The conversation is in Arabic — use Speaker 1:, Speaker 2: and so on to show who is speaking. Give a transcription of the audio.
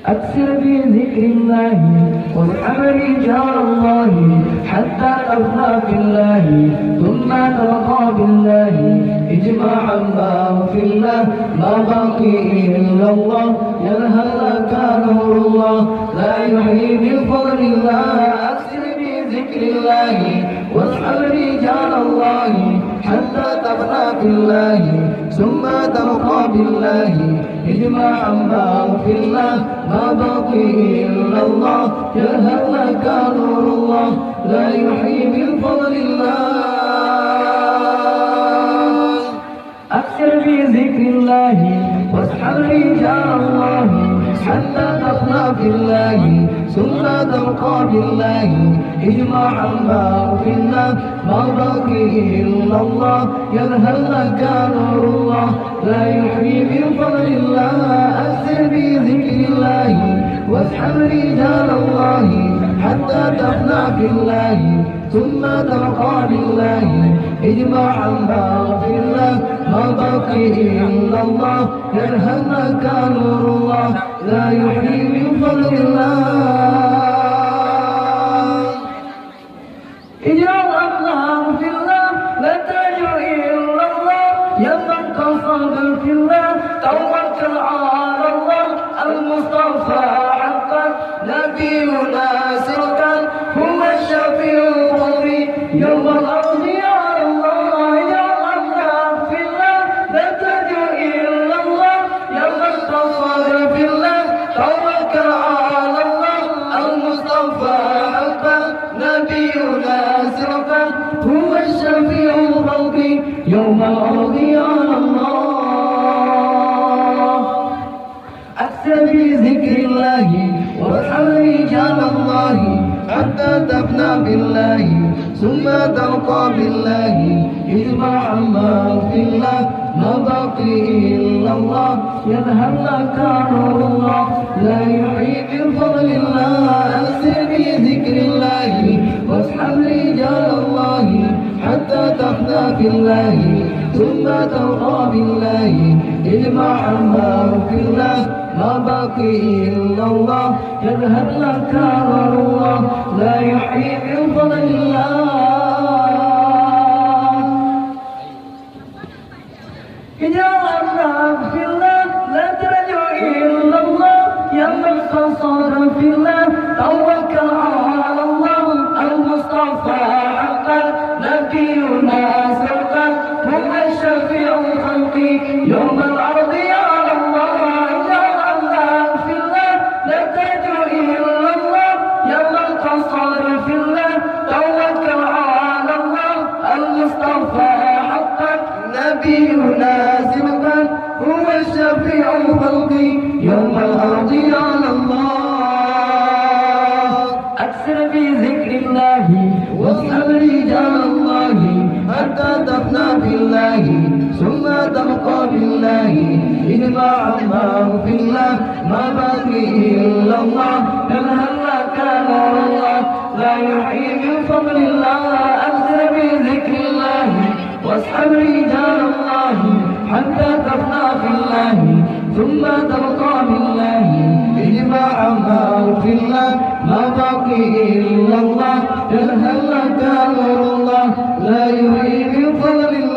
Speaker 1: أكثر بذكر الله واسحب رجال الله حتى تفنى في الله ثم تلقى بالله اجمع ما في الله ما بقي إلا الله ينهلك نور الله لا يحيي بفضل الله أكثر بذكر الله واسحب رجال الله حتى تفنى في الله ثم تلقى بالله اجمع ما في الله ما بقي إلا الله ينهلك نور الله لا يحيي بفضل الله أكثر بذكر الله واسحب رجال الله حتى تفنى في الله ثم تلقى بالله اجمع ما في الله ما بقي إلا الله ينهلك نور الله لا يحيي بفضل الله أكثر بذكر الله واسحب رجال الله حتى تفنى في الله ثم تلقى بالله اجمع ما في الله ما بقي إلا الله ينهلك نور الله لا يحيي بفضل الله اجعل الله في الله لا ترجع إلا الله يا من قصد في الله توكل على الله المصطفى حقا نبينا سرقا هو الشفيع القوي يوم الأرض يا الله اجعل الله في الله لا ترجع إلا الله يا من قصد في الله توكل على الله المصطفى حقا نبينا سرقا هو الشفيع الخلق يوم الأرض على الله أكثر بذكر الله واسحب رجال الله حتى تفنى بالله ثم تلقى بالله اجمع ما في الله ما بقي إلا الله ينهلك نور الله لا يحيي بفضل الله أكثر بذكر الله واسحب رجال الله حتى تفنى في الله ثم تلقى بالله اجمع ما في الله ما بقي إلا الله ينهلك نور الله لا يحيي بفضل الله اجعل الله في الله لا ترجع إلا الله يا من قصد في الله توكل على الله المصطفى حقا نبينا سرقا هو الشفيع الخلق يوم الأرض على الله اجعل الله في الله لا ترجع إلا الله يا من قصد في الله توكل على الله المصطفى حقا نبينا سرقا هو الشفيع الخلق يوم الأرض على الله أكثر بذكر الله واسحب رجال الله حتى تفنى في الله ثم تلقى بالله اجمع ما في الله ما بقي إلا الله ينهلك نور الله لا يحيي بفضل الله أكثر بذكر الله واسحب رجال الله حتى تفنى في الله ثم تلقى بالله اجمع ما في الله ما بقي إلا الله ينهلك نور الله لا يحيي بفضل الله